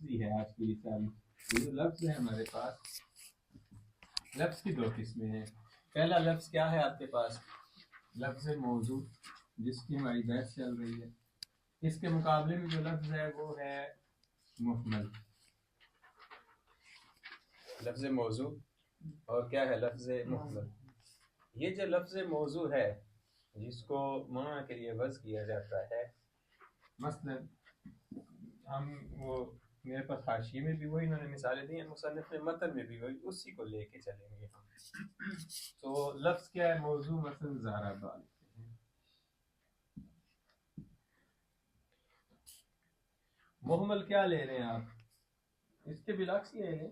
لفظی ہے آج کی مثال. یہ جو لفظ ہے ہمارے پاس، لفظ کی دو قسمیں ہیں. پہلا لفظ کیا ہے آپ کے پاس؟ لفظ موضوع، جس کی ہماری بحث چل رہی ہے. اس کے مقابلے میں جو لفظ ہے وہ ہے محمل. لفظ موضوع اور کیا ہے؟ لفظ محمل. یہ جو لفظ موضوع ہے جس کو معنی کے لیے وضع کیا جاتا ہے، مثلا ہم وہ میرے پاس حاشیے میں بھی وہی انہوں نے مثالیں دی ہیں، مصنف نے متن میں بھی وہی، اسی کو لے کے چلیں گے ہم. تو لفظ کیا ہے موضوع؟ مثلا ضربہ. محمل کیا لے لیں آپ؟ اس کے بالعکس یہ لیں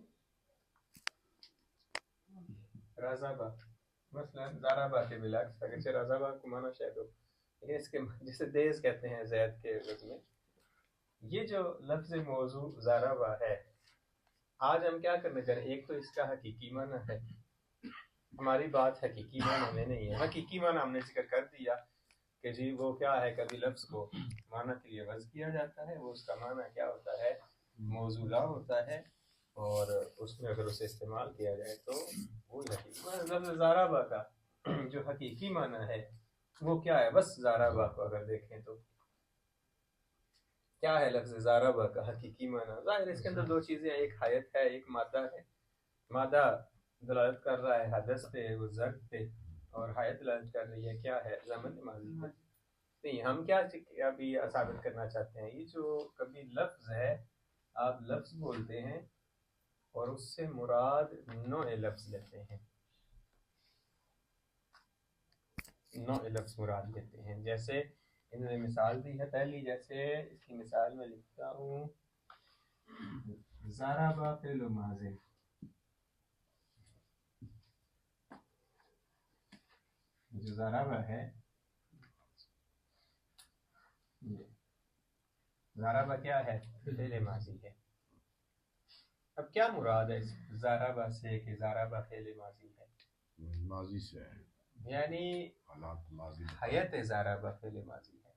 رضبہ. مثلا ضربہ کے بالعکس، اگرچہ رضبہ کو مانا شاید ہو، لیکن اس کے جسے دیز کہتے ہیں زید کے لفظ میں. یہ جو لفظ موضوع ضربہ ہے، آج ہم کیا کرنے جا رہے ہیں؟ ایک تو اس کا حقیقی معنی ہے. ہماری بات حقیقی معنی میں نہیں ہے. حقیقی معنی ہم نے ذکر کر دیا کہ جی وہ کیا ہے، کبھی لفظ کو معنی کے لیے وضع کیا جاتا ہے، وہ اس کا معنی کیا ہوتا ہے؟ موضوع ہوتا ہے، اور اس میں اگر اسے استعمال کیا جائے تو وہ حقیقی. لفظ ضربہ کا جو حقیقی معنی ہے وہ کیا ہے؟ بس ضربہ کو اگر دیکھیں تو کیا ہے لفظ ضربہ کا حقیقی معنی؟ ظاہر اس کے اندر دو چیزیں ہیں، ایک حیت ہے، ایک مادہ ہے. مادہ دلالت کر رہا ہے حدث پہ، وہ ضرب پہ، اور حیت دلالت کر رہی ہے کیا ہے؟ زمن ماضی پہ. نہیں، ہم کیا ابھی ثابت کرنا چاہتے ہیں؟ یہ جو کبھی لفظ ہے، آپ لفظ بولتے ہیں اور اس سے مراد نوع لفظ لیتے ہیں، نوع لفظ مراد لیتے ہیں. جیسے انہوں نے مثال دی ہے پہلی، جیسے اس کی مثال میں لکھتا ہوں ضربہ فعل ماضی. جو ضربہ ہے، ضربہ کیا ہے؟ فعل ماضی ہے. اب کیا مراد ہے اس ضربہ سے کہ ضربہ فعل ماضی ہے؟ ماضی سے ہے، یعنی حالات ماضی، حیت ضربہ فعل ماضی ہے،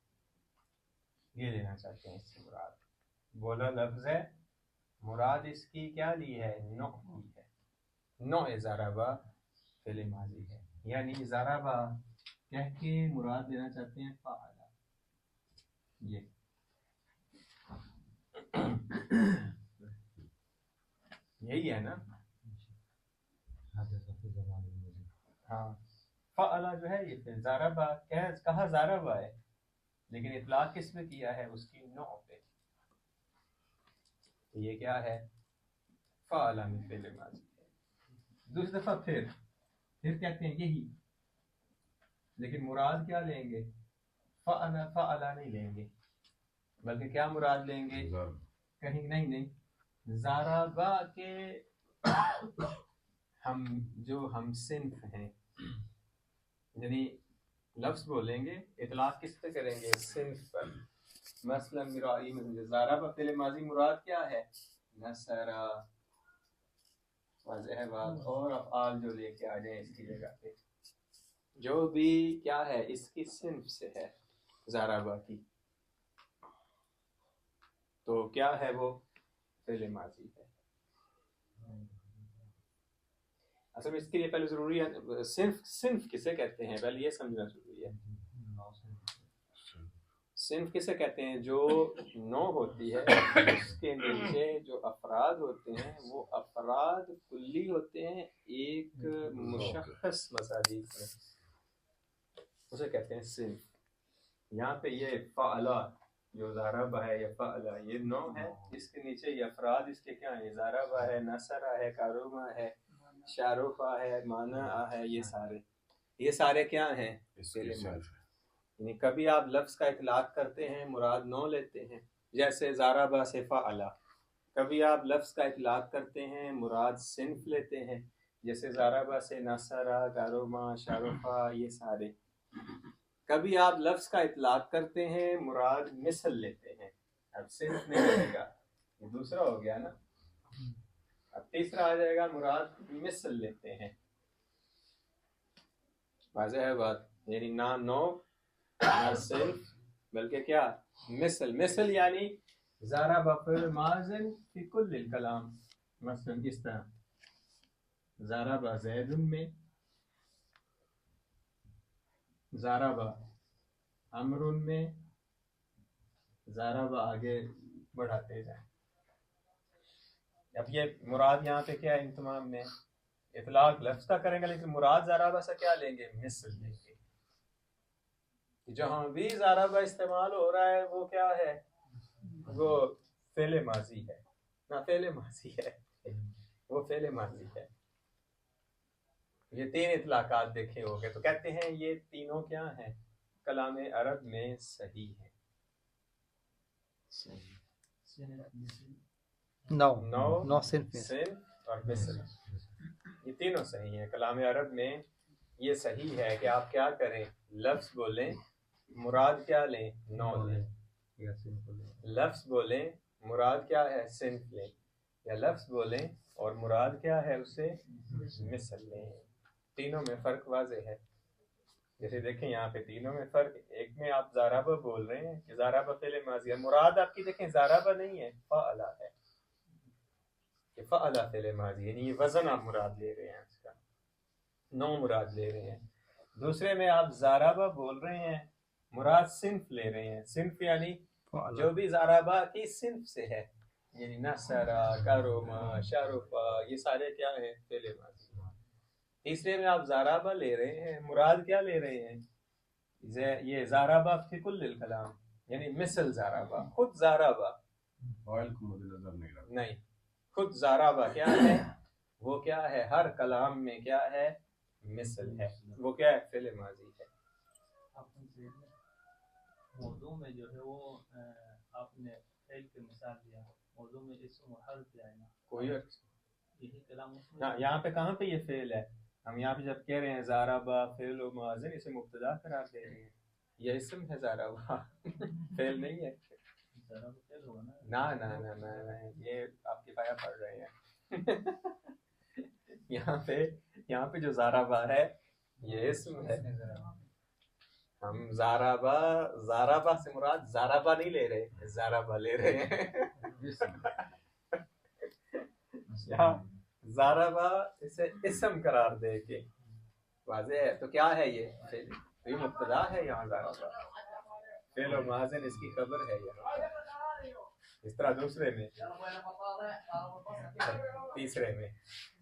یہ لینا چاہتے ہیں اس سے مراد. بولا لفظ ہے، مراد اس کی کیا لی ہے؟ نوع لی ہے. نوع ضربہ فعل ماضی ہے، یعنی ضربہ کہہ کے مراد لینا چاہتے ہیں فعل. یہ یہی ہے نا؟ ہاں، فعل جو ہے یہ ضربہ کہا ضربہ ہے، لیکن اطلاق کس میں کیا ہے؟ اس کی نوع پہ. یہ کیا ہے؟ فعل میں فعل ماضی ہے. دوسری دفعہ پھر کہتے ہیں یہی، لیکن مراد کیا لیں گے؟ فعل نہیں لیں گے، بلکہ کیا مراد لیں گے؟ کہیں نہیں، ضربہ کے ہم صنف ہیں، یعنی لفظ بولیں گے، اطلاق کس پہ کریں گے؟ صنف پر. مثلا مرائی میں ضربہ فعل ماضی مراد کیا ہے؟ نصرہ. واضح بات. اور افعال جو لے کے آ جائیں اس کی جگہ پہ، جو بھی کیا ہے اس کی صنف سے ہے ضربہ کی، تو کیا ہے؟ وہ فعل ماضی ہے. اصل میں اس کے لیے پہلے ضروری ہے صنف کسے کہتے ہیں، پہلے یہ سمجھنا ضروری ہے. صنف کسے کہتے ہیں؟ جو نوع ہوتی ہے، اس کے نیچے جو افراد ہوتے ہیں وہ افراد کلی ہوتے ہیں ایک مشخص مصادیق میں، اسے کہتے ہیں صنف. یہاں پہ یہ فعلا جو ضربہ ہے یا فعلا یہ نوع ہے، اس کے نیچے یہ افراد اس کے کیا ہیں؟ ضربہ ہے، نصرہ ہے، کرومہ ہے، شارفہ ہے، مانع ہے. یہ سارے کیا ہیں؟ یعنی کبھی آپ لفظ کا اطلاق کرتے ہیں، مراد نوع لیتے ہیں، جیسے ضربہ سے فعلا. کبھی آپ لفظ کا اطلاق کرتے ہیں، مراد صنف لیتے ہیں، جیسے ضربہ سے نصرہ، کرومہ، شارفہ، یہ سارے. کبھی آپ لفظ کا اطلاق کرتے ہیں، مراد مثل لیتے ہیں. اب صنف نہیں رہے گا، یہ دوسرا ہو گیا نا. اب تیسرا آ جائے گا، مراد مثل لیتے ہیں. واضح ہے بات؟ یعنی نہ نوع نہ صنف، بلکہ کیا؟ مثل. یعنی ضرب فعل ماضی فی کل الکلام، مثلا اس طرح ضرب زید میں، ضرب عمر میں، ضرب آگے بڑھاتے جائیں. اب یہ مراد یہاں پہ کیا ہے؟ ان تمام میں اطلاق لفظ کا کریں گے، لیکن مراد ضرب سے کیا لیں گے؟ مثل لیں گے. جہاں بھی ضرب استعمال ہو رہا ہے وہ کیا ہے؟ وہ فعل ماضی ہے، نہ فعل ماضی ہے، وہ فعل ماضی ہے. یہ تین اطلاقات دیکھے ہو گے، تو کہتے ہیں یہ تینوں کیا ہیں؟ کلام عرب میں صحیح ہیں. نو صنف اور مثل، یہ تینوں صحیح ہیں کلام عرب میں. یہ صحیح ہے کہ آپ کیا کریں؟ لفظ بولیں، مراد کیا لیں؟ نو لیں. لفظ بولیں، مراد کیا ہے؟ صنف لیں. یا لفظ بولیں اور مراد کیا ہے؟ اسے مثل لیں. تینوں میں فرق واضح ہے. جیسے دیکھیں یہاں پہ تینوں میں فرق، ایک میں آپ ضربہ بول رہے ہیں کہ ضربہ فعل ماضی ہے، مراد آپ کی دیکھیں ضربہ نہیں ہے، فعلا ہے، کہ فعلا فعل ماضی، یعنی یہ وزن آپ مراد لے رہے ہیں، اس کا نو مراد لے رہے ہیں. دوسرے میں آپ ضربہ بول رہے ہیں، مراد صنف لے رہے ہیں. صنف یعنی جو بھی ضربہ کی صنف سے ہے، یعنی نصرہ، کرما، شرفا، یہ سارے کیا ہیں؟ فعل ماضی. تیسرے میں آپ ضربہ لے رہے ہیں، مراد کیا لے رہے ہیں؟ یہ ضربہ فی کل الکلام، یعنی مثل ضربہ، خود ضربہ، فاعل کو مد نظر نہیں رکھنا. نہیں، خود ضربہ کیا ہے؟ وہ کیا ہے؟ ہر کلام میں کیا ہے؟ مثل ہے. وہ کیا ہے؟ فعل ماضی ہے. موضوع میں جو ہے وہ آپ نے فعل کی مثال دیا، موضوع میں اسم و حرف ہے نا، کوئی یہی کلام اس میں یہاں پہ کہاں پہ یہ فعل ہے؟ ہم یہاں پہ جب کہہ رہے ہیں ضربہ فعل و ماضی، اسے مبتدا قرار دے رہے ہیں. یہ اسم ہے ضربہ، فعل نہیں ہے. ضرب فعل ہوگا نا. نہ یہ آپ کی پایا پڑھ رہے ہیں. یہاں پہ جو ضربہ ہے یہ اسم ہے. ہم ضربہ سے مراد ضربہ نہیں لے رہے، ضربہ لے رہے ہیں. یہاں ضربہ اسے اسم قرار دے کے واضح ہے. تو کیا ہے یہ مبتدا ہے یہاں ضربہ، فعل و ماضی اس کی خبر ہے یہاں. اس طرح دوسرے میں، تیسرے میں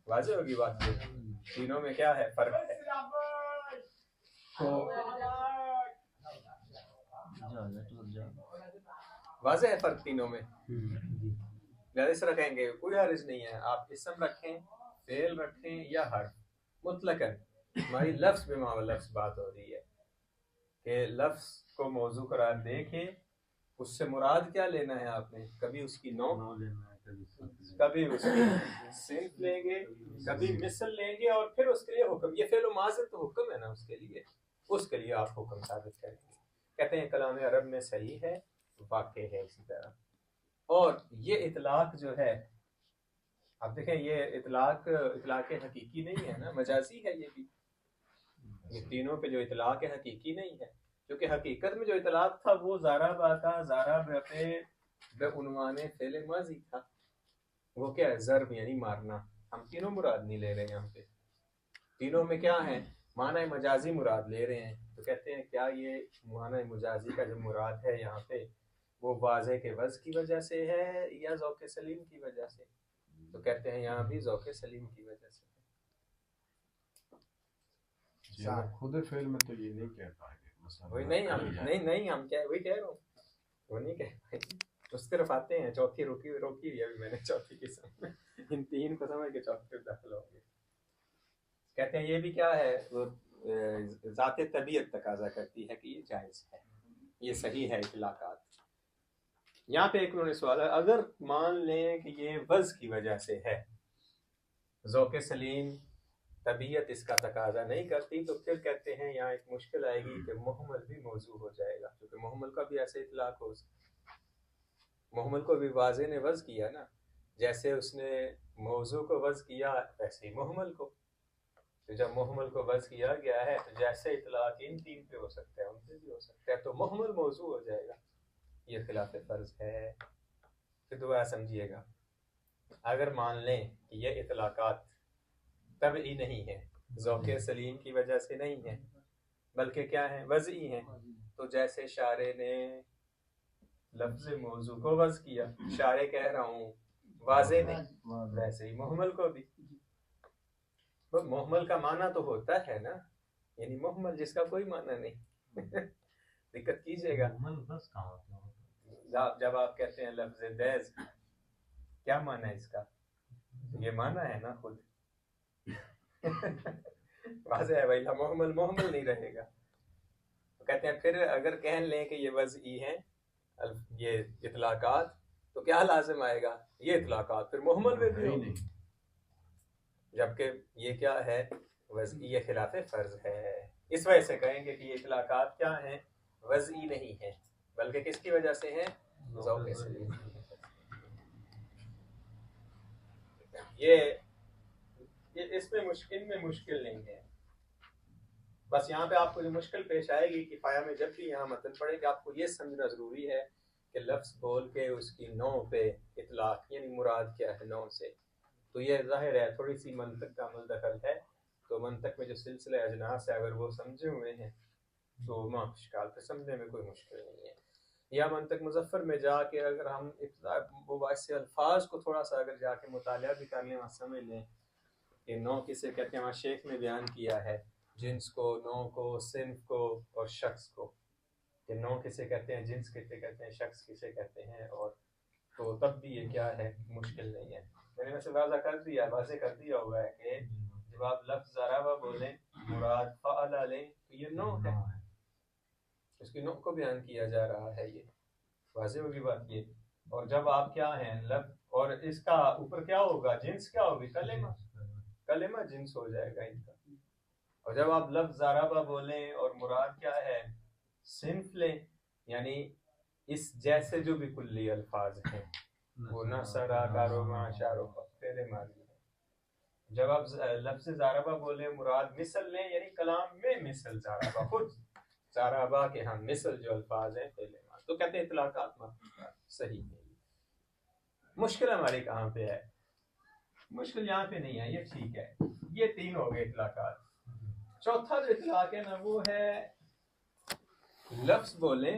واضح ہوگی بات. تینوں میں کیا ہے؟ فرق ہے. تو واضح ہے فرق تینوں میں. اس طرح کہیں گے کوئی حرج نہیں ہے، آپ اسم رکھیں، فعل رکھیں یا حرف، مطلقاً ہماری لفظ بے معنی لفظ بات ہو رہی ہے کہ لفظ کو موضوع قرار دے کے اس سے مراد کیا لینا ہے آپ نے؟ کبھی اس کی نو لینا ہے، کبھی اس کی صنف لیں گے، کبھی مثل لیں گے، اور پھر اس کے لیے حکم. یہ فعل و ماضی تو حکم ہے نا، اس کے لیے آپ حکم ثابت کریں گے. کہتے ہیں کلام عرب میں صحیح ہے، واقع ہے. اسی طرح اور یہ اطلاق جو ہے، آپ دیکھیں یہ اطلاق حقیقی نہیں ہے نا، مجازی ہے. یہ بھی یہ تینوں پہ جو اطلاق حقیقی نہیں ہے، کیونکہ حقیقت میں جو اطلاق تھا وہ ضربہ کا، ضرب پہ بعنوان فعل ماضی تھا. وہ کیا ہے؟ ضرب یعنی مارنا. ہم تینوں مراد نہیں لے رہے ہیں. یہاں پہ تینوں میں کیا ہے؟ معنی مجازی مراد لے رہے ہیں. تو کہتے ہیں کیا یہ معنی مجازی کا جو مراد ہے یہاں پہ وہ واضح کے وضع کی وجہ سے ہے یا ذوق سلیم کی وجہ سے؟ تو کہتے ہیں یہاں بھی ذوق سلیم کی وجہ سے. خود فعل میں تو یہ نہیں کہتا ہے کہ وہی نہیں ہم کیا وہی کہہ رہا ہوں، وہ نہیں کہہ اس طرف آتے ہیں. چوتھی روکی ابھی میں نے چوتھی قسم، ان تین کو سمجھ کے چوتھی پہ داخل ہوں گے. کہتے ہیں یہ بھی کیا ہے؟ وہ ذات طبیعت تقاضا کرتی ہے کہ یہ جائز ہے، یہ صحیح ہے اطلاقات. یہاں پہ ایک انہوں نے سوال ہے، اگر مان لیں کہ یہ وضع کی وجہ سے ہے، ذوق سلیم طبیعت اس کا تقاضا نہیں کرتی، تو پھر کہتے ہیں یہاں ایک مشکل آئے گی کہ محمل بھی موضوع ہو جائے گا، کیونکہ محمل کا بھی ایسے اطلاق ہو سکتا. محمل کو بھی واضح نے وضع کیا نا، جیسے اس نے موضوع کو وضع کیا ویسے ہی محمل کو. تو جب محمل کو وضع کیا گیا ہے تو جیسے اطلاق ان تین پہ ہو سکتا ہے ان پہ بھی ہو سکتا ہے، تو محمل موضوع ہو جائے گا. یہ خلاف فرض ہے. تو دوبارہ سمجھیے گا، اگر مان لیں کہ یہ اطلاقات طبعی نہیں ہیں، ذوق سلیم کی وجہ سے نہیں ہیں، بلکہ کیا ہیں؟ وضعی ہیں، تو جیسے شارع نے لفظ موضوع کو وضع کیا، شارع کہہ رہا ہوں واضح نہیں، ویسے ہی محمل کو بھی. محمل کا معنی تو ہوتا ہے نا، یعنی محمل جس کا کوئی معنی نہیں. دقت کیجئے گا جب آپ کہتے ہیں لفظ دیز، کیا معنی ہے اس کا؟ یہ معنی ہے نا خود. واضح ہے بھائی، محمل محمل نہیں رہے گا. کہتے ہیں پھر اگر کہہ لیں کہ یہ وضعی ہیں یہ اطلاقات، تو کیا لازم آئے گا؟ یہ اطلاقات پھر محمل میں بھی نہیں، جبکہ یہ کیا ہے؟ وضعی. یہ خلاف فرض ہے. اس وجہ سے کہیں گے کہ یہ اطلاقات کیا ہیں؟ وضعی نہیں ہیں، بلکہ کس کی وجہ سے ہیں؟ ذوق سلیم. یہ اس میں مشکل نہیں ہے. بس یہاں پہ آپ کو جو مشکل پیش آئے گی کفایہ میں، جب بھی یہاں متن پڑھے کہ آپ کو یہ سمجھنا ضروری ہے کہ لفظ بول کے اس کی نوع پہ اطلاق، یعنی مراد کیا ہے نوع سے. تو یہ ظاہر ہے تھوڑی سی منطق کا عمل دخل ہے. تو منطق میں جو سلسلہ اجناس ہے اگر وہ سمجھے ہوئے ہیں تو اشکال پہ سمجھنے میں کوئی مشکل نہیں ہے. یا منطق مظفر میں جا کے اگر ہم وہ ایسے الفاظ کو تھوڑا سا اگر جا کے مطالعہ بھی کر لیں، وہاں سمجھ لیں کہ نوع کسے کہتے ہیں. وہاں شیخ نے بیان کیا ہے جنس کو، نوع کو، صنف کو اور شخص کو، کہ نوع کسے کہتے ہیں، جنس کسے کہتے ہیں، شخص کسے کہتے ہیں. اور تو تب بھی یہ کیا ہے؟ مشکل نہیں ہے. میں نے ویسے واضح کر دیا ہوا ہے کہ جب آپ لفظ ضربہ بولیں، مراد فعل لیں، تو یہ نوع ہے، اس کی نوع کو بیان کیا جا رہا ہے. یہ واضح ہوگی بات یہ. اور جب آپ کیا ہیں لفظ، اور اس کا اوپر کیا ہوگا؟ جنس کیا ہوگی؟ کلمہ جنس ہو جائے گا ان کا. اور جب آپ لفظ ضربہ بولیں اور مراد کیا ہے؟ صنف لیں، یعنی اس جیسے جو بھی کلی الفاظ ہیں، وہ نصرہ، کاروما، شارو، فعل ماضی ہے. جب آپ لفظ ضربہ بولیں مراد مثل لیں، یعنی کلام میں مثل ضربہ، خود ضربہ کے ہم مثل جو الفاظ ہیں فعل ماضی. تو کہتے ہیں اطلاقات صحیح نہیں. مشکل ہماری کہاں پہ ہے؟ مشکل یہاں پہ نہیں ہے، یہ ٹھیک ہے. یہ تین ہو گئے اطلاقات. چوتھا جو اطلاق ہے نا وہ ہے لفظ بولیں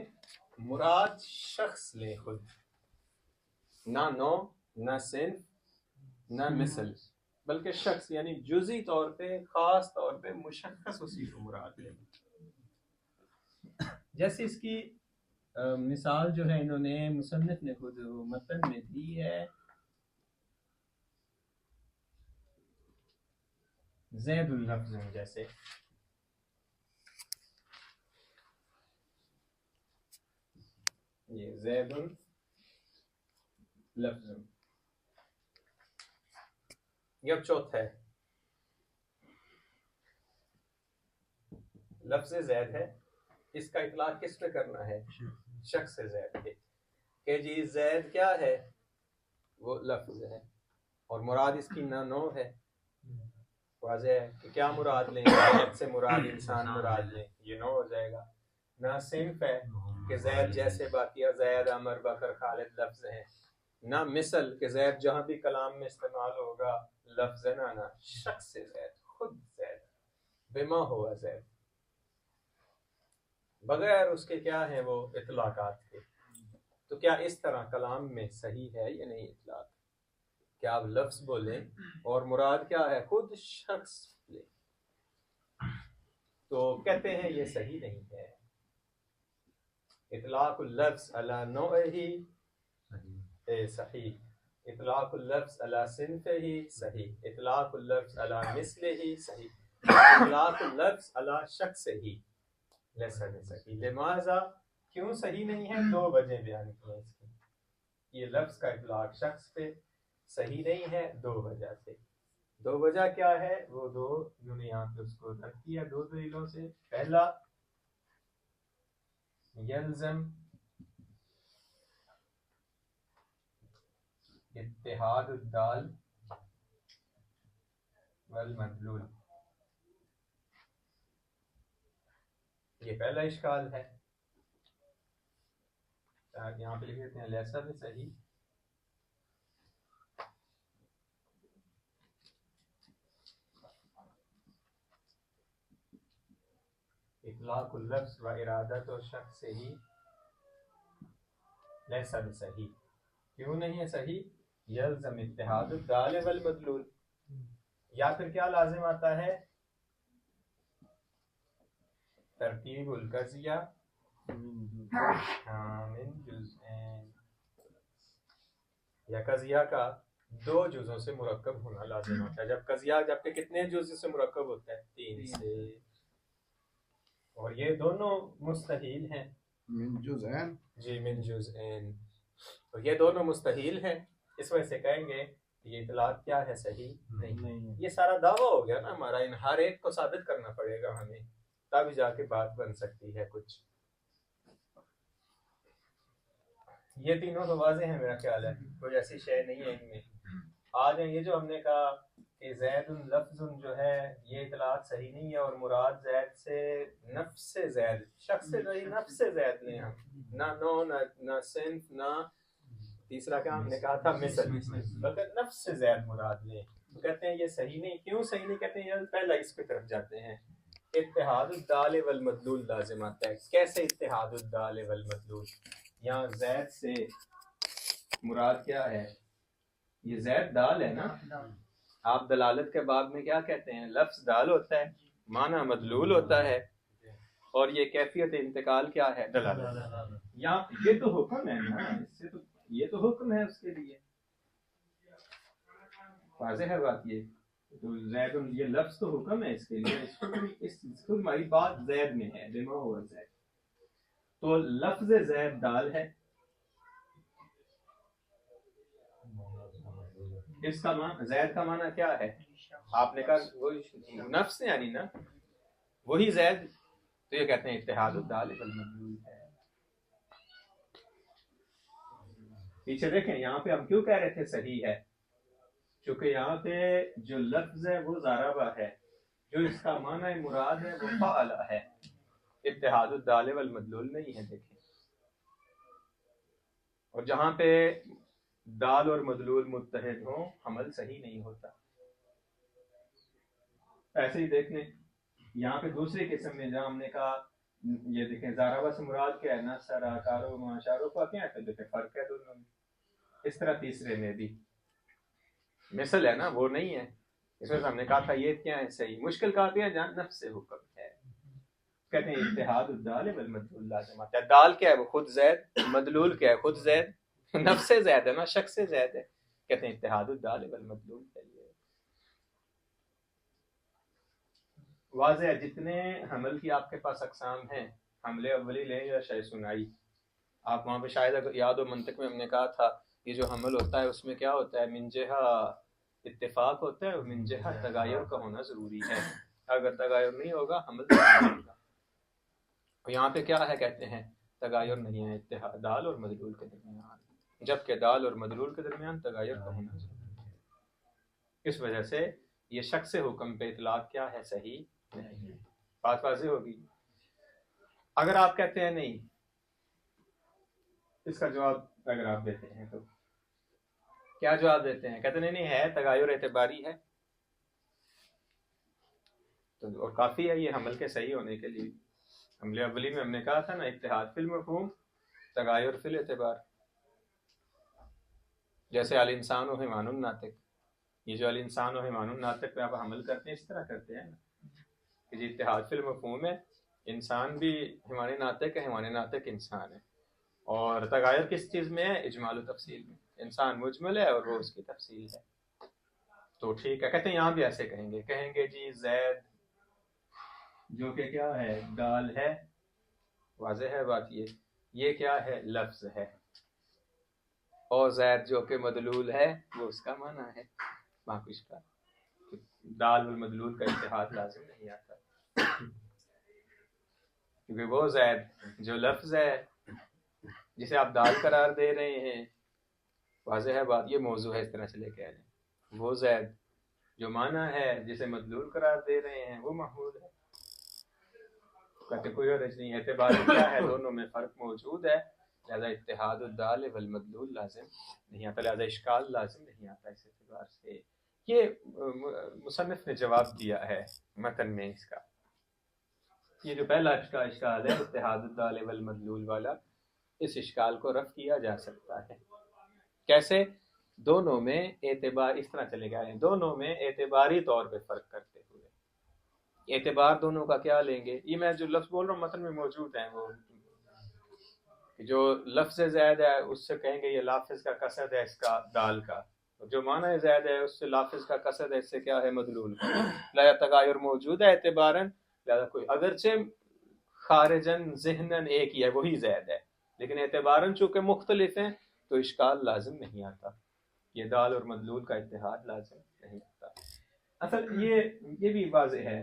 مراد شخص لیں خود، نہ نوع، نہ صنف، نہ مثل، بلکہ شخص، یعنی جزئی طور پہ، خاص طور پہ مشخص اسی کو مراد لیں. جیسے اس کی مثال جو ہے انہوں نے مصنف نے خود متن میں دی ہے. زید اللفظ، جیسے یہ زید لفظ، یہ اب چوتھا ہے. لفظ زید ہے، اس کا اطلاق کس پہ کرنا ہے؟ شخص زید پہ، کہ جی زید کیا ہے؟ وہ لفظ ہے، اور مراد اس کی نہ نوع ہے. واضح ہے کہ کیا مراد لیں؟ زید سے مراد انسان مراد لیں، یہ نوع ہو جائے گا. نہ صنف ہے کہ زید جیسے باقی زید، عمر، بکر، خالد لفظ ہیں. نہ مثل کہ زید جہاں بھی کلام میں استعمال ہوگا لفظ ہے. نہ شخص زید، خود زید، بما ہوا زید، بغیر اس کے کیا ہیں وہ اطلاقات کے. تو کیا اس طرح کلام میں صحیح ہے یا نہیں اطلاق؟ کیا آپ لفظ بولیں اور مراد کیا ہے؟ خود شخص لیں. تو کہتے ہیں یہ صحیح نہیں ہے. اطلاق اللفظ علی نوعہ صحیح، اطلاق اللفظ علی صنفہ صحیح، اطلاق اللفظ علی مثلہ صحیح، اطلاق اللفظ علی شخصہ لیسا صحیح. لماذا؟ کیوں صحیح نہیں ہے؟ دو وجہ بیان کی ہیں اس کی. یہ لفظ کا اطلاق شخص پہ صحیح نہیں ہے دو وجہ سے. دو وجہ کیا ہے؟ وہ دو انہوں نے یہاں پہ اس کو رد کیا دو دلیلوں سے. پہلا، یلزم اتحاد الدال والمدلول، یہ پہلا اشکال ہے. یہاں پہ لکھ دیتے ہیں لیسا بھی صحیح اطلاق اللفظ و ارادت و شخص سے ہی لیسا بصحیح، کیوں نہیں ہے صحیح؟ یلزم اتحاد الدال والمدلول، یا پھر کیا لازم آتا ہے؟ ترتیب القضیہ من جزئین، یا قضیہ کا دو جزوں سے مرکب ہونا لازم ہوتا ہے. جب قضیہ جبکہ کتنے جزء سے مرکب ہوتا ہے؟ 3 سے، اور یہ دونوں مستحیل ہیں. من جزئین، جی من جزئین، تو یہ دونوں مستحیل ہیں. اس وجہ سے کہیں گے یہ اطلاق کیا ہے؟ صحیح نہیں. یہ سارا دعویٰ ہو گیا نا ہمارا، ان ہر ایک کو ثابت کرنا پڑے گا ہمیں، تب جا کے بات بن سکتی ہے کچھ. یہ تینوں تو واضح ہیں میرا خیال ہے، کوئی ایسی شے نہیں ہے ان میں. آ جائیں یہ جو ہم نے کہا کہ زید لفظ جو ہے یہ اطلاق صحیح نہیں ہے، اور مراد زید سے نفس سے زید، شخص سے نہیں نفس سے زید نہیں، ہم نہ نو نہ صنف نہ تیسرا کیا ہم نے کہا تھا مثل، بلکہ نفس سے زید مراد لیں. تو کہتے ہیں یہ صحیح نہیں. کیوں صحیح نہیں کہتے ہیں؟ یہ پہلا اس کی طرف جاتے ہیں. اتحاد الدال والمدلول لازم آتا ہے. کیسے اتحاد الدال والمدلول؟ یہاں زید سے مراد کیا ہے؟ یہ زید دال ہے نا. آپ دلالت کے باب میں کیا کہتے ہیں؟ لفظ دال ہوتا ہے، معنی مدلول ہوتا ہے، اور یہ کیفیت انتقال کیا ہے؟ دلالت. یہاں یہ تو حکم ہے نا، اس سے تو یہ تو حکم ہے اس کے لیے، واضح ہے بات. یہ تو زید یہ لفظ تو حکم ہے اس کے لیے، اس کو ہماری بات زید میں ہے، بما ہوا زید. تو لفظ زید دال ہے، اس کا معنی زید کا معنی کیا ہے؟ آپ نے کہا وہی نفس یعنی نا وہی زید. تو یہ کہتے ہیں اتحاد الدال والمدلول ہے. پیچھے دیکھیں یہاں پہ ہم کیوں کہہ رہے تھے صحیح ہے؟ چونکہ یہاں پہ جو لفظ ہے وہ ضربہ ہے، جو اس کا معنی مراد ہے وہ فعل ہے. اتحاد الدال والمدلول نہیں ہے. دیکھیں، اور جہاں پہ دال اور مدلول متحد ہوں حمل صحیح نہیں ہوتا. ایسے ہی دیکھ لیں یہاں پہ دوسری قسم میں جہاں ہم نے کہا یہ دیکھیں ضربہ سے مراد کیا ہے؟ نصر کارو معاشارو کا کیا ہے؟ دیکھیں فرق ہے دونوں میں. اس طرح تیسرے میں بھی مثل ہے نا، وہ نہیں ہے. اس وجہ سے ہم نے کہا تھا یہ کیا ہے؟ صحیح. مشکل کہا دیا جہاں نفس سے حکم ہے. کہتے ہیں اتحاد الدال والمدلول لازم آتا ہے. دال کیا ہے؟ وہ خود زید. مدلول کیا ہے؟ خود زید. نفس سے زید ہے نا، شخص سے زید ہے. کہتے ہیں اتحاد الدال والمدلول ہے. واضح ہے. جتنے حمل کی آپ کے پاس اقسام ہیں، حمل اولی لیں یا شے ثنائی، آپ وہاں پہ شاید اگر یاد و منطق میں ہم نے کہا تھا یہ جو حمل ہوتا ہے اس میں کیا ہوتا ہے؟ من جہہ اتفاق ہوتا ہے، اور من جہہ تغایر کا ہونا ضروری ہے. اگر تغایر نہیں ہوگا حمل نہیں ہوگا. اور یہاں پہ کیا ہے؟ کہتے ہیں تغایر نہیں ہے اتحاد دال اور مدلول کے درمیان، جبکہ دال اور مدلول کے درمیان تغایر کا ہونا ضروری ہے. اس وجہ سے یہ شخص حکم پہ اطلاق کیا ہے؟ صحیح نہیں. بات واضح ہوگی. اگر آپ کہتے ہیں نہیں، اس کا جواب اگر آپ دیتے ہیں تو کیا جواب دیتے ہیں؟ کہتے نہیں ہے تغایر اعتباری ہے، تو اور کافی ہے یہ حمل کے صحیح ہونے کے لیے. حمل اولی میں ہم نے کہا تھا نا اتحاد فی المفہوم، تغایر فی الاعتبار. جیسے الانسان و حیوان الناطق، یہ جو الانسان و حیوان الناطق پہ آپ حمل کرتے ہیں اس طرح کرتے ہیں نا کہ جی اتحاد فی المفہوم ہے، انسان بھی حیوان ناطق ہے، حیوان ناطق انسان ہے. اور تغایر کس چیز میں ہے؟ اجمال و تفصیل میں. انسان مجمل ہے اور وہ اس کی تفصیل ہے. تو ٹھیک ہے. کہتے ہیں یہاں بھی ایسے کہیں گے جی زید جو کہ کیا ہے؟ دال ہے. واضح ہے بات. یہ کیا ہے؟ لفظ ہے. اور زید جو کہ مدلول ہے وہ اس کا معنی ہے. باقی اس کا دال والمدلول کا اتحاد لازم نہیں آتا، کیونکہ وہ زید جو لفظ ہے جسے آپ دال قرار دے رہے ہیں، واضح ہے بات. یہ موضوع ہے، اس طرح سے لے کے آ جائیں. وہ زید جو معنی ہے جسے مدلول قرار دے رہے ہیں وہ محمول ہے. کہتے کوئی حرج نہیں. اعتبار کیا ہے؟ دونوں میں فرق موجود ہے، لہذا اتحاد الدال والمدلول لازم نہیں آتا، لہذا اشکال لازم نہیں آتا. اس اعتبار سے یہ مصنف نے جواب دیا ہے متن میں اس کا. یہ جو پہلا اشکال ہے اتحاد الدال والمدلول والا، اس اشکال کو رفع کیا جا سکتا ہے۔ کیسے؟ دونوں میں اعتبار اس طرح چلے گئے ہیں، دونوں میں اعتباری طور پہ فرق کرتے ہوئے۔ اعتبار دونوں کا کیا لیں گے؟ یہ میں جو لفظ بول رہا ہوں متن میں موجود ہیں، وہ جو لفظ زید ہے اس سے کہیں گے یہ لافظ کا قصد ہے اس کا دال کا، جو معنی زید ہے اس سے لافظ کا قصد ہے اس سے کیا ہے مدلول کا، لہذا تغایر موجود ہے اعتباراً، لہذا کوئی اگرچہ خارجاً ذہناً ایک ہی ہے وہی زید ہے، لیکن اعتباراً چونکہ مختلف ہیں تو اشکال لازم نہیں آتا، یہ دال اور مدلول کا اتحاد لازم نہیں آتا۔ اصل یہ بھی واضح ہے،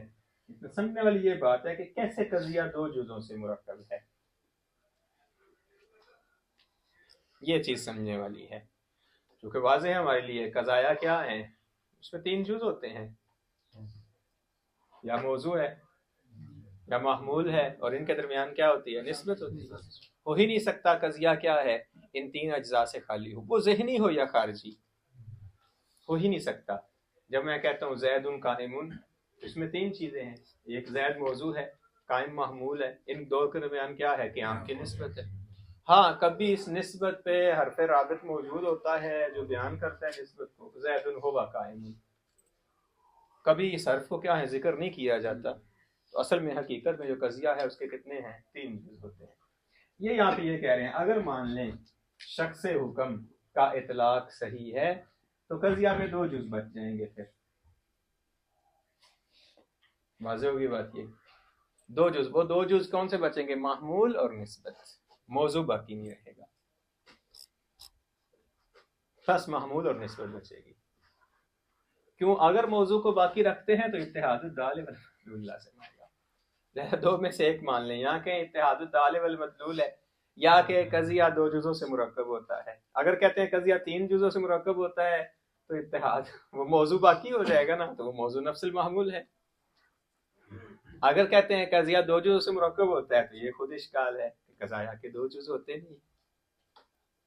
سمجھنے والی یہ بات ہے کہ کیسے قضیہ دو جزوں سے مرکب ہے، یہ چیز سمجھنے والی ہے، کیونکہ واضح ہے ہمارے لیے قضایا کیا ہیں، اس میں 3 جز ہوتے ہیں، یا موضوع ہے یا محمول ہے، اور ان کے درمیان کیا ہوتی ہے؟ نسبت ہوتی ہے۔ ہو ہی نہیں سکتا قضیہ کیا ہے ان 3 اجزاء سے خالی ہو، وہ ذہنی ہو یا خارجی، ہو ہی نہیں سکتا۔ جب میں کہتا ہوں زید قائم، اس میں 3 چیزیں ہیں، ایک زید موضوع ہے، قائم محمول ہے، ان دو کے درمیان کیا ہے؟ قیام کی نسبت ہے۔ ہاں کبھی اس نسبت پہ حرف رابط موجود ہوتا ہے جو بیان کرتا ہے نسبت کو، زید ہوا قائم، کبھی اس حرف کو کیا ہے ذکر نہیں کیا جاتا، تو اصل میں حقیقت میں جو قضیہ ہے اس کے کتنے ہیں؟ 3 جز ہوتے ہیں۔ یہ یہاں پہ یہ کہہ رہے ہیں اگر مان لیں شخص حکم کا اطلاق صحیح ہے تو قضیہ میں 2 جز بچ جائیں گے، پھر واضح ہوگی بات، یہ 2 جز، وہ 2 جز کون سے بچیں گے؟ محمول اور نسبت، موضوع باقی نہیں رہے گا، بس محمول اور نسبت بچے گی۔ کیوں؟ اگر موضوع کو باقی رکھتے ہیں تو اتحاد الدال والمدلول لازم آئے گا، لہذا 2 میں سے ایک مان لیں، یا کہ اتحاد الدال والمدلول ہے یا کہ قضیہ 2 جزوں سے مرکب ہوتا ہے۔ اگر کہتے ہیں قضیہ 3 جزوں سے مرکب ہوتا ہے تو اتحاد، وہ موضوع باقی ہو جائے گا نا، تو وہ موضوع نفس المحمول ہے۔ اگر کہتے ہیں قضیہ 2 جزوں سے مرکب ہوتا ہے تو یہ خود اشکال ہے کہ قضایا کے 2 جز ہوتے نہیں،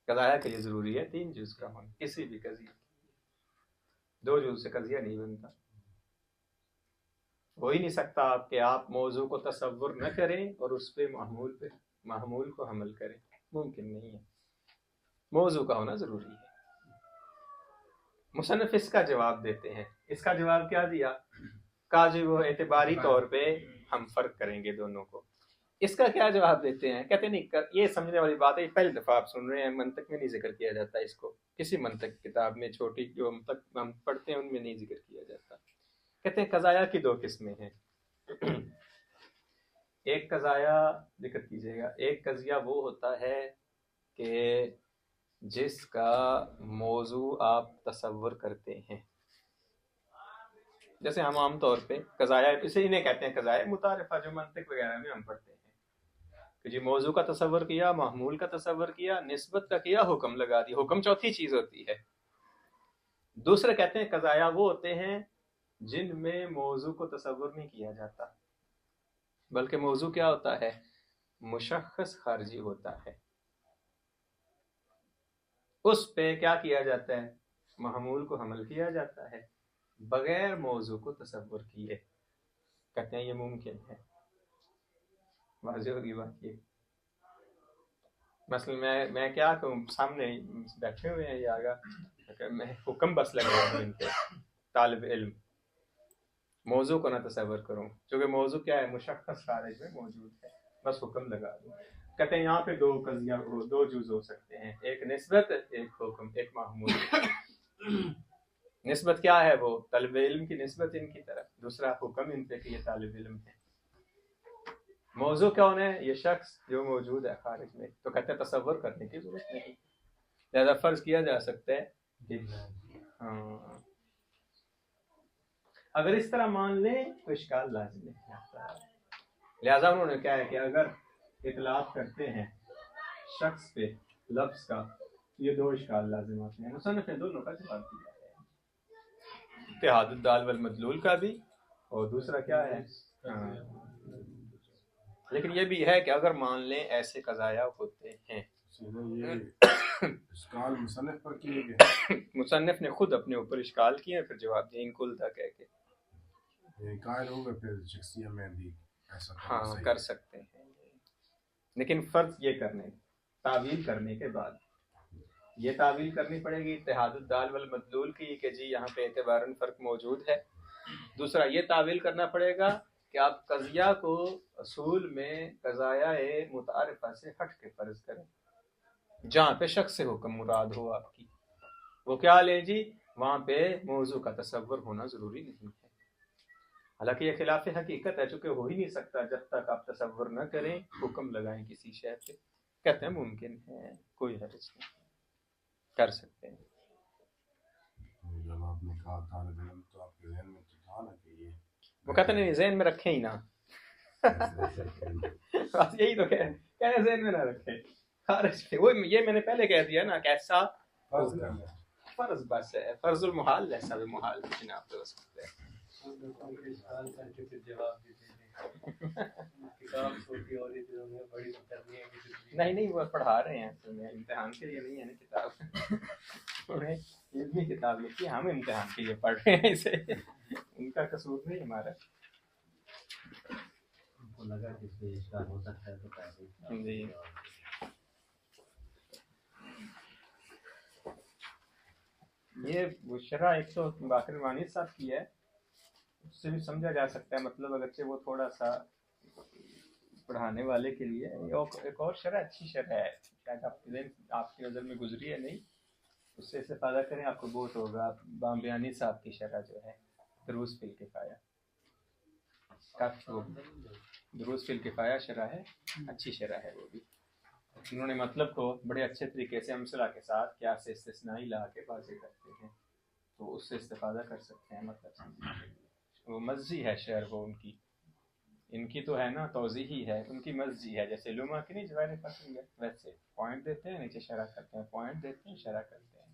قضایا کے لیے ضروری ہے 3 جز کا ہونا، کسی بھی قضیہ 2 جز سے قضیہ نہیں بنتا، ہو ہی نہیں سکتا کہ آپ موضوع کو تصور نہ کریں اور اس پہ محمول کو حمل کریں، ممکن نہیں ہے، موضوع کا ہونا ضروری ہے۔ مصنف اس کا جواب دیتے ہیں، اس کا جواب کیا دیا؟ کہا جی وہ اعتباری طور پہ ہم فرق کریں گے دونوں کو۔ اس کا کیا جواب دیتے ہیں؟ کہتے نہیں، یہ سمجھنے والی بات ہے، یہ پہلی دفعہ آپ سن رہے ہیں، منطق میں نہیں ذکر کیا جاتا اس کو، کسی منطق کتاب میں چھوٹی جو ہم پڑھتے ہیں ان میں نہیں ذکر کیا جاتا۔ کہتے ہیں قضایا کی 2 قسمیں ہیں، ایک قضایا ذکر کیجیے گا، ایک قضیہ وہ ہوتا ہے کہ جس کا موضوع آپ تصور کرتے ہیں، جیسے ہم عام طور پہ قضایا، اسے انہیں کہتے ہیں قضایا متعارفہ جو منطق وغیرہ میں ہم پڑھتے ہیں کہ جی موضوع کا تصور کیا، محمول کا تصور کیا، نسبت کا کیا، حکم لگا دی، حکم چوتھی چیز ہوتی ہے۔ دوسرے کہتے ہیں قضایا وہ ہوتے ہیں جن میں موضوع کو تصور نہیں کیا جاتا، بلکہ موضوع کیا ہوتا ہے؟ مشخص خارجی ہوتا ہے، اس پہ کیا کیا جاتا ہے؟ محمول کو حمل کیا جاتا ہے بغیر موضوع کو تصور کیے۔ کہتے ہیں یہ ممکن ہے، واضح ہوگی بات یہ۔ مثلا میں کیا کہوں، سامنے بیٹھے ہوئے ہیں یہ آگا، میں حکم بس لگا ہوں ان پہ، طالب علم موضوع کو نہ تصور کروں، چونکہ موضوع کیا ہے؟ مشخص خارج میں موجود ہے، بس حکم لگا دوں۔ کہتے ہیں یہاں پہ 2 قضیہ 2 جز ہو سکتے ہیں، ایک نسبت، ایک حکم، ایک محمول۔ نسبت کیا ہے؟ وہ طالب علم کی نسبت ان کی طرف، دوسرا حکم ان پہ کہ یہ طالب علم ہے۔ موضوع کون ہے؟ یہ شخص جو موجود ہے خارج میں، تو کہتے ہیں تصور کرنے کی ضرورت نہیں، لہذا فرض کیا جا سکتا ہے کہ ہاں، اگر اس طرح مان لیں تو اشکال لازم نہیں آتا۔ لہذا انہوں نے کیا ہے کہ اگر اطلاق کرتے ہیں شخص پہ لفظ کا، یہ 2 اشکال لازم آتے ہیں۔ مصنف نے دونوں کا جواب دیا ہے، اتحاد الدال والمدلول کا بھی، اور دوسرا کیا ہے؟ لیکن یہ بھی ہے کہ اگر مان لیں ایسے قضایا ہوتے ہیں، اشکال مصنف پر کیے گئے، مصنف نے خود اپنے اوپر اشکال کیے، پھر جواب دیں کل تھا کہہ کے قائل ہوگا، پھر شخصیہ میں بھی ہاں کر سکتے ہیں، لیکن فرض یہ کرنے تعویل کرنے کے بعد یہ تعویل کرنی پڑے گی اتحاد الدال والمدلول کی کہ جی یہاں پہ اعتباراً فرق موجود ہے. دوسرا یہ تعویل کرنا پڑے گا کہ آپ قضیہ کو اصول میں قضایہ متعارفہ سے ہٹ کے فرض کریں جہاں پہ شخص سے حکم مراد ہو آپ کی. وہ کیا لیں جی؟ وہاں پہ موضوع کا تصور ہونا ضروری نہیں ہے. حالانکہ یہ خلاف حقیقت ہے، چونکہ ہو ہی نہیں سکتا جب تک آپ تصور نہ کریں حکم لگائیں کسی شے پہ. کہتے ہیں ممکن ہے، کوئی حرج نہیں، کر سکتے ہیں. جب آپ نے کہا طالب علم تو آپ کے ذہن میں تو تھا نا کہ یہ وہ کہتے نہیں ذہن میں رکھیں ہی نہ. بس یہی تو کہنے ذہن میں نہ رکھیں. وہ یہ میں نے پہلے کہہ دیا نا، کیسا فرض بس ہے، فرض المحال ایسا بھی محال کی جناب پہ ہو سکتا ہے. نہیں وہ پڑھا رہے ہیں اصل میں، امتحان کے لیے نہیں ہے نا کتاب. انہیں علمی کتاب لکھی، ہم امتحان کے لیے پڑھ رہے ہیں اسے، ان کا قصور نہیں ہمارا. لگا کہ اس پہ اشکال ہو سکتا ہے تو پہلے جی یہ وہ شرح ایک تو باقر وانی صاحب کی ہے، اس سے بھی سمجھا جا سکتا ہے مطلب، اگرچہ وہ تھوڑا سا پڑھانے والے کے لیے. ایک اور شرح اچھی شرح ہے، شاید آپ کی نظر میں گزری ہے نہیں، اس سے استفادہ کریں آپ کو بہت ہوگا. بامبیانی صاحب کی شرح جو ہے دروس فی الکفایہ، دروس فی الکفایہ شرح ہے، اچھی شرح ہے وہ بھی. انہوں نے مطلب کو بڑے اچھے طریقے سے امثلہ کے ساتھ قیاس استثنائی لا کے واضح کرتے ہیں، تو اس سے استفادہ کر سکتے ہیں مطلب سمجھنے کے لیے. وہ مزی ہے شعر، وہ ان کی تو ہے نا توضیحی ہے، ان کی مزی ہے. جیسے لما کی نہیں جوائر فصل ہے، ویسے پوائنٹ دیتے ہیں نیچے شرح کرتے ہیں، پوائنٹ دیتے ہیں شرح کرتے ہیں.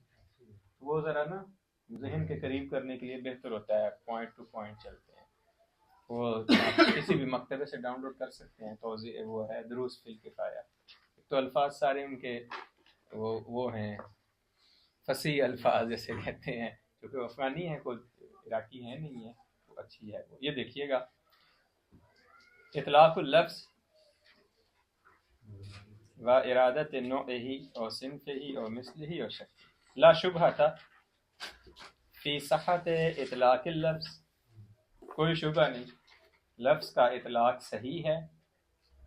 وہ ذرا نا ذہن کے قریب کرنے کے لیے بہتر ہوتا ہے، پوائنٹ ٹو پوائنٹ چلتے ہیں. وہ آپ کسی بھی مکتبے سے ڈاؤن لوڈ کر سکتے ہیں. توضیح وہ ہے دروس فی الکفایہ. تو الفاظ سارے ان کے وہ ہیں فصیح الفاظ جیسے کہتے ہیں، کیونکہ افغانی ہے، کوئی عراقی ہے نہیں ہے، تو اچھی ہے وہ. یہ دیکھیے گا اطلاق اللفظ و ارادت نوعہ اور صنفہ اور مثلہ اور شکلہ لا شبہۃ فی صحت اطلاق اللفظ. کوئی شبہ نہیں، لفظ کا اطلاق صحیح ہے.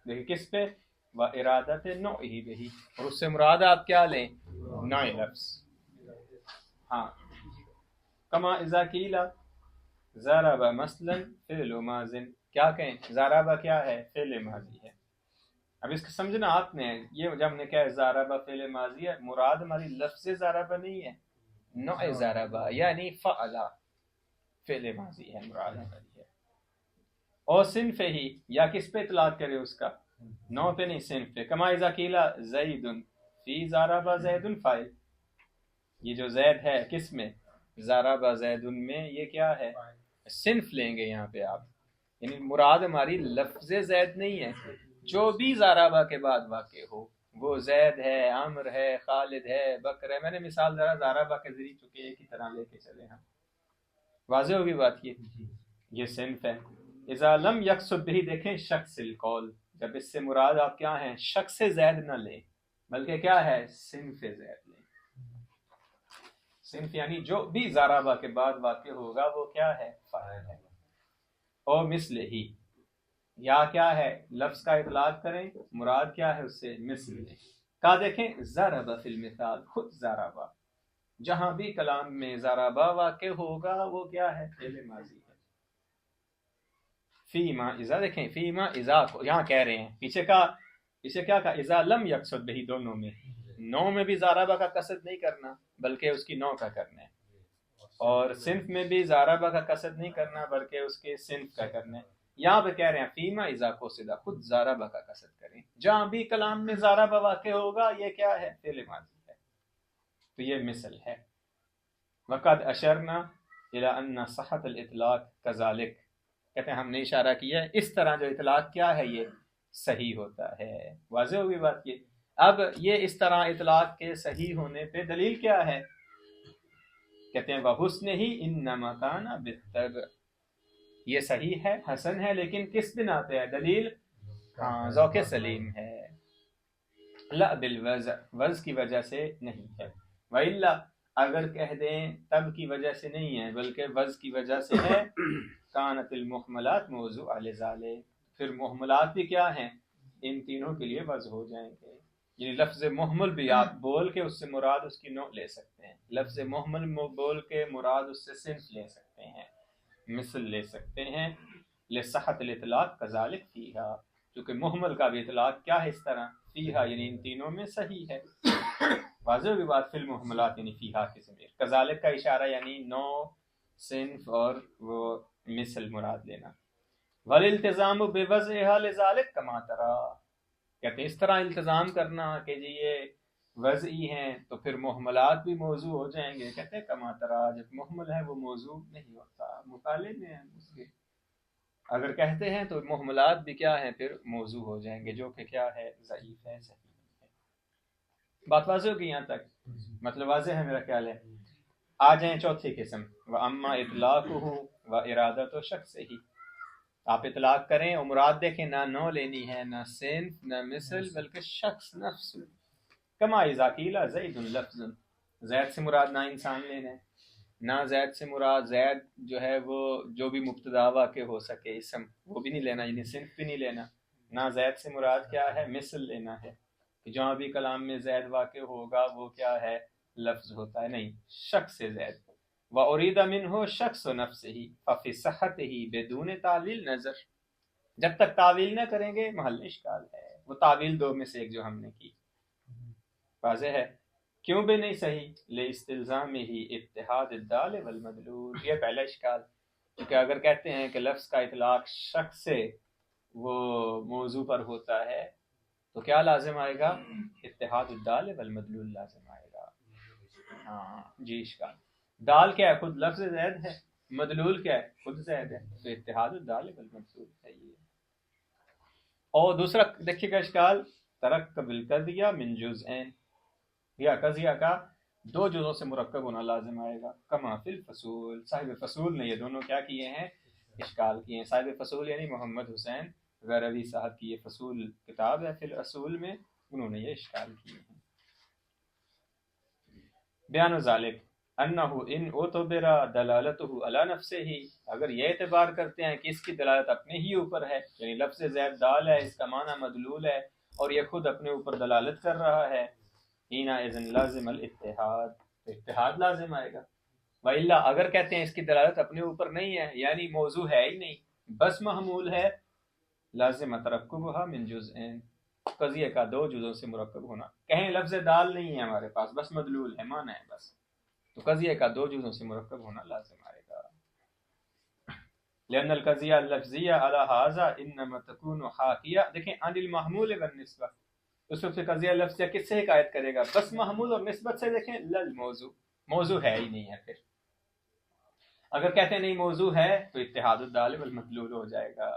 دیکھیں کس پہ؟ و ارادت نوعہ بہی، اور اس سے مراد آپ کیا لیں؟ نوع لفظ. ہاں کما اذا قیل ضرب مثلا فعل ماض، کیا کہیں؟ ضرب کیا ہے؟ فعل ماضی ہے. اب اس کو سمجھنا آپ نے، یہ جب ہم نے کہا ضرب فعل ماضی ہے، مراد ہماری لفظ ضرب نہیں ہے، نوع ضرب یعنی فعل، فعل ماضی ہے مراد ہماری ہے. اور صنف ہی، یا کس پہ اطلاق کرے اس کا؟ نو پہ نہیں، صنف پہ. کما اذا قیل زید فی ضرب زید فاعل، یہ جو زید ہے کس میں؟ ضرب زید میں، یہ کیا ہے؟ صنف لیں گے یہاں پہ آپ، یعنی مراد ہماری لفظ زید نہیں ہے، جو بھی ضربہ کے بعد واقع ہو، وہ زید ہے، عمر ہے، خالد ہے، بکر ہے. میں نے مثال ذرا ضربہ کے ذریعے چکے ایک ہی طرح لے کے چلے ہم. واضح ہوگی بات. یہ صنف ہے. اذا لم یقصد بھی، دیکھیں شخص القول، جب اس سے مراد آپ کیا ہیں؟ شخص زید نہ لیں بلکہ کیا ہے؟ صنف زید لیں. صنف یعنی جو بھی ضربہ کے بعد واقع ہوگا وہ کیا ہے؟ فاعل ہے. اور مثل ہی، یا کیا ہے؟ لفظ کا اطلاق کریں، مراد کیا ہے اس سے؟ مثل لیں. کہا دیکھیں ضرب فی المثال، خود ضربہ، جہاں بھی کلام میں ضربہ واقع ہوگا وہ کیا ہے؟ فعل ماضی ہے. فیما اذا، دیکھیں فیما اذا کو یہاں کہہ رہے ہیں، پیچھے کیا کہا؟ اذا لم یقصد بہی، دونوں میں، نو میں بھی ضربہ کا قصد نہیں کرنا بلکہ اس کی نو کا کرنا ہے، اور صنف میں بھی ضربہ کا قصد نہیں کرنا بلکہ اس کے صنف کا کرنا ہے. یہاں پہ کہہ رہے ہیں فیما اذا کو سدا، خود ضربہ کا قصد کریں، جہاں بھی کلام میں ضربہ واقع ہوگا یہ کیا ہے؟ فعل ماضی ہے. تو یہ مثل ہے. وقد اشرنا الى ان صحت الاطلاق كذلك، کہتے ہیں ہم نے اشارہ کیا ہے اس طرح جو اطلاق کیا ہے یہ صحیح ہوتا ہے. واضح ہوگی بات. یہ اب یہ اس طرح اطلاق کے صحیح ہونے پہ دلیل کیا ہے؟ کہتے ہیں وحسن ہی انما کان بالطبع، یہ صحیح ہے، حسن ہے، لیکن کس بنا پہ ہے؟ دلیل ذوق سلیم ہے، لا بالوضع، وضع کی وجہ سے نہیں ہے۔ وَإِلَّا اگر کہہ دیں تب کی وجہ سے نہیں ہے بلکہ وضع کی وجہ سے ہے، کانت المحملات موضوع لذالک، پھر محملات بھی کیا ہیں؟ ان تینوں کے لیے وضع ہو جائیں گے۔ یعنی لفظ محمل بھی آپ بول کے اس سے مراد اس کی نوع لے سکتے ہیں، لفظ محمل بول کے مراد اس سے صنف لے سکتے ہیں، مثل لے سکتے ہیں، لصحت الاطلاق کذالک فیہا، چونکہ محمل کا بھی اطلاق کیا ہے اس طرح، فیہا یعنی ان تینوں میں صحیح ہے، واضح ہوگی بات، فی المحملات یعنی فیہا کی ضمیر، کذالک کا اشارہ یعنی نوع، صنف اور وہ مثل مراد لینا۔ والالتزام بوضعها لذالک کما ترى، کہتے ہیں اس طرح التزام کرنا کہ جی یہ وضعی ہیں تو پھر محملات بھی موضوع ہو جائیں گے، کہتے ہیں کما ترى، جب محمل ہے وہ موضوع نہیں ہوتا، مطالعے میں ہیں اس کے، اگر کہتے ہیں تو محملات بھی کیا ہیں پھر موضوع ہو جائیں گے، جو کہ کیا ہے؟ ضعیف ہے، صحیح نہیں ہے۔ بات واضح ہوگی یہاں تک؟ مطلب واضح ہے میرا خیال ہے۔ آ جائیں چوتھی قسم، وَأَمَّا إِطْلَاقُهُ وَإِرَادَةُ شَخْصِهِ، آپ اطلاق کریں اور مراد دیکھیں، نہ نو لینی ہے، نہ صنف، نہ مثل، بلکہ شخص نفس، کما اذا قیل زید لفظ، زید سے مراد نہ انسان لینا ہے، نہ زید سے مراد زید جو ہے وہ جو بھی مبتدا واقع ہو سکے اسم وہ بھی نہیں لینا، یعنی صنف بھی نہیں لینا، نہ زید سے مراد کیا ہے؟ مثل لینا ہے، کہ جہاں بھی کلام میں زید واقع ہوگا وہ کیا ہے؟ لفظ ہوتا ہے، نہیں، شخص سے زید۔ وَأُرِيدَ مِنْهُ شَخْصُ نَفْسِهِ فَفِي صَحَّتِهِ بِدُونِ تعویل نظر، جب تک تعویل نہ کریں گے محل اشکال ہے، وہ تعویل دو میں سے ایک جو ہم نے کی، واضح ہے؟ کیوں بھی نہیں صحیح؟ لِاسْتِلْزَامِهِ اتحاد الدال والمدلول، یہ پہلا اشکال، کیونکہ اگر کہتے ہیں کہ لفظ کا اطلاق شخص سے وہ موضوع پر ہوتا ہے تو کیا لازم آئے گا؟ اتحاد الدال والمدلول لازم آئے گا۔ ہاں جی، اشکال، دال کیا ہے؟ خود لفظ زید ہے، مدلول کیا ہے؟ خود زید ہے، تو اتحاد الدال والمدلول ہے یہ۔ اور دوسرا دیکھیے گا اشکال، ترکب القضیہ من جزئین، یا قضیہ کا دو جزوں سے مرکب ہونا لازم آئے گا، کما فی الفصول، صاحب فصول نے یہ دونوں کیا کیے ہیں؟ اشکال کیے ہیں۔ صاحب فصول یعنی محمد حسین غروی صاحب کی یہ فصول کتاب ہے فی الاصول میں، انہوں نے یہ اشکال کیے ہیں۔ بیان ذالک انہ ان اعتبر دلالتہ علی نفسہ، اگر یہ اعتبار کرتے ہیں کہ اس کی دلالت اپنے ہی اوپر ہے، یعنی لفظ زید دال ہے، اس کا معنی مدلول ہے اور یہ خود اپنے اوپر دلالت کر رہا ہے، حینئذ لازم الاتحاد، اتحاد لازم آئے گا۔ وَإِلَّا اگر کہتے ہیں اس کی دلالت اپنے اوپر نہیں ہے، یعنی موضوع ہے ہی نہیں، بس محمول ہے، لازم ترکبها من جزئین، قضیے کا دو جزوں سے مرکب ہونا، کہیں لفظ دال نہیں ہے ہمارے پاس، بس مدلول ہے، معنی ہے بس، تو قضیے کا دو جزوں سے مرکب ہونا لازم آئے گا۔ لأن القضیہ اللفظیہ علی ھذا انما تکون حاکیہ، دیکھیں عن المحمول والنسبہ، اس وقت قضیہ لفظیہ کس سے حکایت کرے گا؟ بس محمول اور نسبت سے، دیکھیں للموضوع، موضوع ہے ہی نہیں ہے، پھر اگر کہتے ہیں نہیں موضوع ہے تو اتحاد الدال والمدلول ہو جائے گا،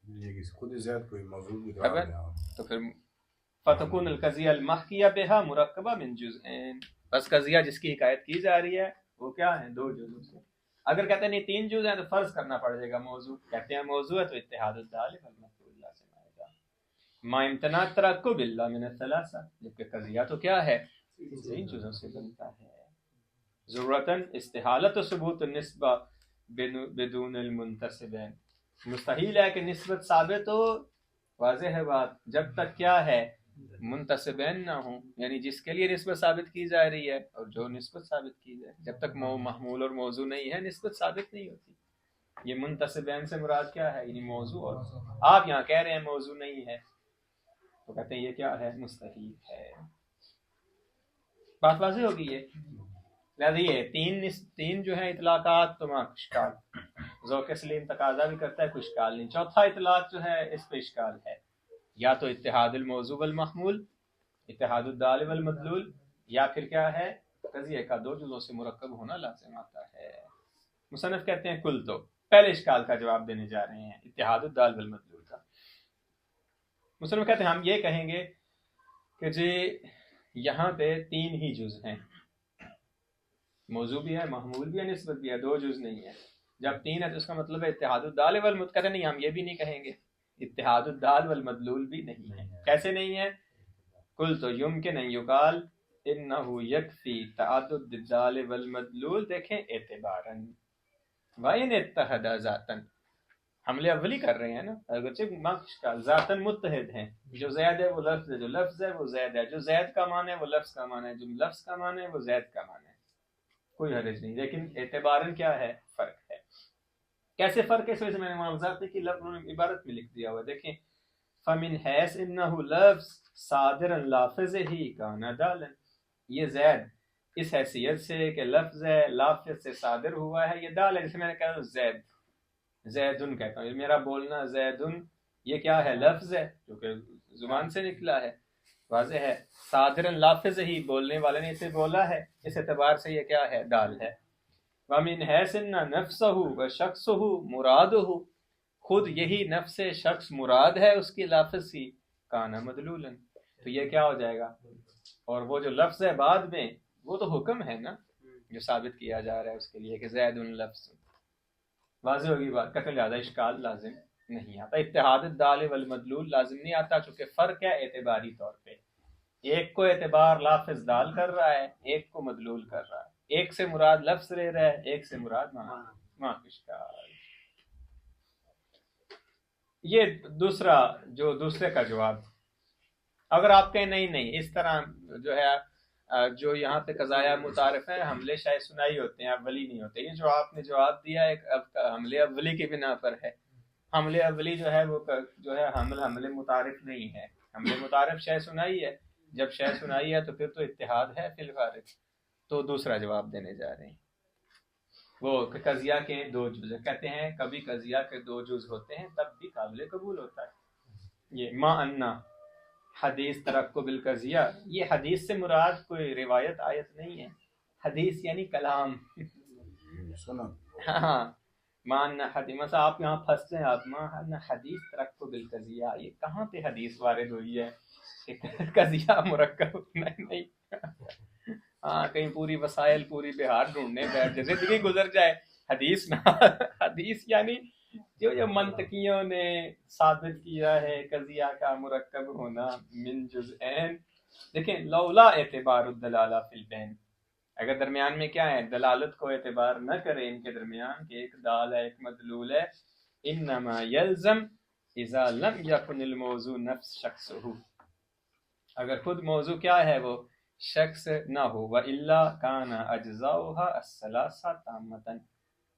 یہ خود زید کوئی موضوع بھی قرار دیا تو پھر فتکون القضیہ المحکیہ بہا مرکبہ من جزئین، بس قضیہ جس کی حکایت کی جا رہی ہے وہ کیا ہے؟ دو جزوں سے۔ اگر کہتے ہیں نہیں تین جز ہیں تو فرض کرنا پڑ جائے گا موضوع، کہتے ہیں موضوع ہے تو اتحاد الدال والمدلول لازم آئے گا۔ ما امتناع ترکب الا من الثلاثہ، جبکہ قضیہ تو کیا ہے؟ تین جزوں سے بنتا ہے۔ ضرورتاً استحالت و ثبوت النسبہ بدون المنتسبین، مستحیل ہے کہ نسبت ثابت ہو، واضح ہے بات، جب تک کیا ہے؟ منتسبین نہ ہوں، یعنی جس کے لیے نسبت ثابت کی جا رہی ہے اور جو نسبت ثابت کی جائے، جب تک محمول اور موضوع نہیں ہے نسبت ثابت نہیں ہوتی۔ یہ منتسبین سے مراد کیا ہے؟ یعنی موضوع، اور آپ یہاں کہہ رہے ہیں موضوع نہیں ہے تو کہتے ہیں یہ کیا ہے؟ مستحیل ہے۔ بات واضح ہوگی یہ؟ لہذا یہ تین جو ہیں اطلاقات تو کچھ اشکال، ذوق سلیم تقاضا بھی کرتا ہے، کچھ اشکال نہیں۔ چوتھا اطلاق جو ہے اس پہ اشکال ہے، یا تو اتحاد الموضوع والمحمول، اتحاد الدال والمدلول، یا پھر کیا ہے؟ قضیے کا دو جزوں سے مرکب ہونا لازم آتا ہے۔ مصنف کہتے ہیں کل تو پہلے اشکال کا جواب دینے جا رہے ہیں، اتحاد الدال والمدلول کا۔ مصنف کہتے ہیں ہم یہ کہیں گے کہ جی یہاں پہ تین ہی جز ہیں، موضوع بھی ہے، محمول بھی ہے، نسبت بھی ہے، دو جز نہیں ہے۔ جب 3 ہے تو اس کا مطلب ہے اتحاد الدال والمد، کہتے نہیں ہم یہ بھی نہیں کہیں گے، اتحاد الدال والمدلول بھی نہیں ہے۔ کیسے نہیں ہے؟ قلت یمکن ان یقال انہ یکفی تعدد الدال والمدلول، دیکھیں اعتباراً وَإِنِ اتحدا ذاتاً، حملے اولی کر رہے ہیں نا، اگرچہ ماکش کا ذاتاً متحد ہیں، جو زید ہے وہ لفظ ہے، جو لفظ ہے وہ زید ہے، جو زید کا معنی ہے وہ لفظ کا معنی ہے، جو لفظ کا معنی ہے وہ زید کا معنی ہے، کوئی حرج نہیں، لیکن اعتباراً کیا ہے؟ فرق ہے۔ کیسے فرق ہے؟ اس وجہ سے میں نے معاوضاتی کی لفظ عبارت میں لکھ دیا ہوا، دیکھیں فَمِنْ حَيْث إِنَّهُ لَفْظ صادر لافظہ کان دالا، یہ زید اس حیثیت سے کہ لفظ ہے، لافظ سے صادر ہوا ہے، یہ دال ہے، جسے میں نے کہا زید، زیدن کہتا ہوں، میرا بولنا زیدن یہ کیا ہے؟ لفظ ہے جو کہ زبان سے نکلا ہے، واضح ہے، صادر لافظ ہی، بولنے والے نے اسے بولا ہے، اس اعتبار سے یہ کیا ہے؟ دال ہے۔ وَمِنْ حَيْث إِنَّ نَفْسَهُ وَشَخْصُهُ مُرَادُهُ، خود یہی نفس شخص مراد ہے اس کی لفظ سی، کانا مدلولا، تو یہ کیا ہو جائے گا؟ اور وہ جو لفظ ہے بعد میں وہ تو حکم ہے نا جو ثابت کیا جا رہا ہے اس کے لیے کہ زید لفظ، واضح ہوگی بات، قتل زیادہ اشکال لازم نہیں آتا، اتحاد الدال والمدلول لازم نہیں آتا، چونکہ فرق ہے اعتباری طور پہ، ایک کو اعتبار لافظ دال کر رہا ہے، ایک کو مدلول کر رہا ہے، ایک سے مراد لفظ لے رہا ہے، ایک سے مراد معنی اشکال۔ یہ دوسرا جو دوسرے کا جواب، اگر آپ کہیں نہیں اس طرح جو ہے جو یہاں پہ قضایا متعارف ہے حملے شاید سنائی ہوتے ہیں، اولی نہیں ہوتے، یہ جو آپ نے جواب دیا ایک حملے اولی کی بنا پر ہے، حملے اولی جو ہے وہ جو ہے حملے متعارف نہیں ہے، حملے متعارف شاید سنائی ہے، جب شاید سنائی ہے تو پھر تو اتحاد ہے فی الفارق، تو دوسرا جواب دینے جا رہے ہیں، وہ قضیہ کے 2 جز کہتے ہیں، کبھی قضیہ کے 2 جز ہوتے ہیں تب بھی قابل قبول ہوتا ہے، یہ ما انا حدیث ترقب بالقضیہ، یہ حدیث سے مراد کوئی روایت آیت نہیں ہے، حدیث یعنی کلام، ہاں مان حدیث، مثلا آپ یہاں پھنستے ہیں، آپ مان حدیث ترقب بالقضیہ، یہ کہاں پہ حدیث وارد ہوئی ہے قضیہ مرکب نہیں، ہاں کہیں پوری وسائل پوری بہار ڈھونڈنے بیٹھ جائے، زندگی گزر جائے، حدیث نہ حدیث یعنی جو منطقیوں نے ثابت کیا ہے قضیہ کا مرکب ہونا من جزئین، دیکھیں لولا اعتبار الدلالہ فی البین، اگر درمیان میں کیا ہے دلالت کو اعتبار نہ کرے ان کے درمیان کہ ایک دال ہے ایک مدلول ہے، انما یلزم اذا لم یکن الموضوع نفس شخصہ، اگر خود موضوع کیا ہے وہ شخص نہ ہو، وَإِلَّا كَانَ أَجْزَاؤُهَا الثَّلَاثَةُ تَامَّةً،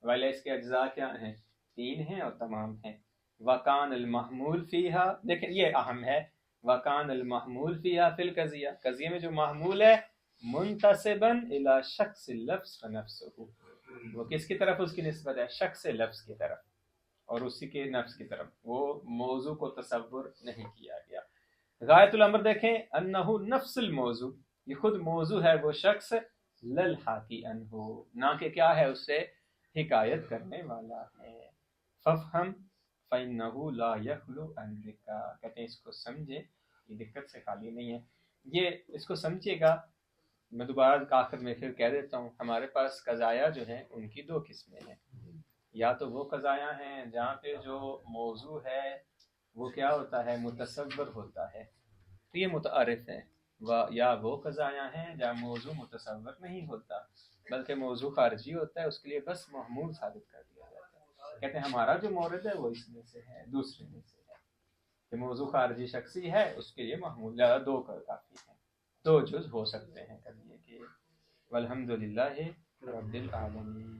وَإِلَّا اس کے اجزاء کیا ہیں؟ 3 ہیں اور تمام ہیں، وَكَانَ الْمَحْمُولُ فِيهَا، دیکھیں یہ اہم ہے، وَكَانَ الْمَحْمُولُ فِيهَا فِي الْقَضِيَّةِ، قضیے میں جو محمول ہے منتسباً إِلَى شَخْصِ اللَّفْظِ فَنَفْسُهُ، وہ کس کی طرف اس کی نسبت ہے؟ شخص لفظ کی طرف اور اسی کے نفس کی طرف، وہ موضوع کو تصور نہیں کیا گیا۔ غایت الامر دیکھیں انہ نفس الموضوع، یہ خود موضوع ہے وہ شخص، للحاکی عنہ، نہ کہ کیا ہے اس سے حکایت کرنے والا ہے، ففہم فإنہ لا یخلو عن ذکا، کہتے ہیں اس کو سمجھے، یہ دقت سے خالی نہیں ہے، یہ اس کو سمجھے گا، میں دوبارہ آخر میں پھر کہہ دیتا ہوں، ہمارے پاس قضایا جو ہیں ان کی 2 قسمیں ہیں، یا تو وہ قضایا ہیں جہاں پہ جو موضوع ہے وہ کیا ہوتا ہے متصور ہوتا ہے، تو یہ متعارف ہے، یا وہ قضایا ہیں جہاں موضوع متصور نہیں ہوتا بلکہ موضوع خارجی ہوتا ہے، اس کے لیے بس محمول ثابت کر دیا جاتا ہے، کہتے ہیں ہمارا جو مورد ہے وہ اس میں سے ہے، دوسرے میں سے ہے، کہ موضوع خارجی شخصی ہے اس کے لیے محمول زیادہ 2 کافی ہیں، 2 جز ہو سکتے ہیں قضیے کے، والحمدللہ رب العالمین۔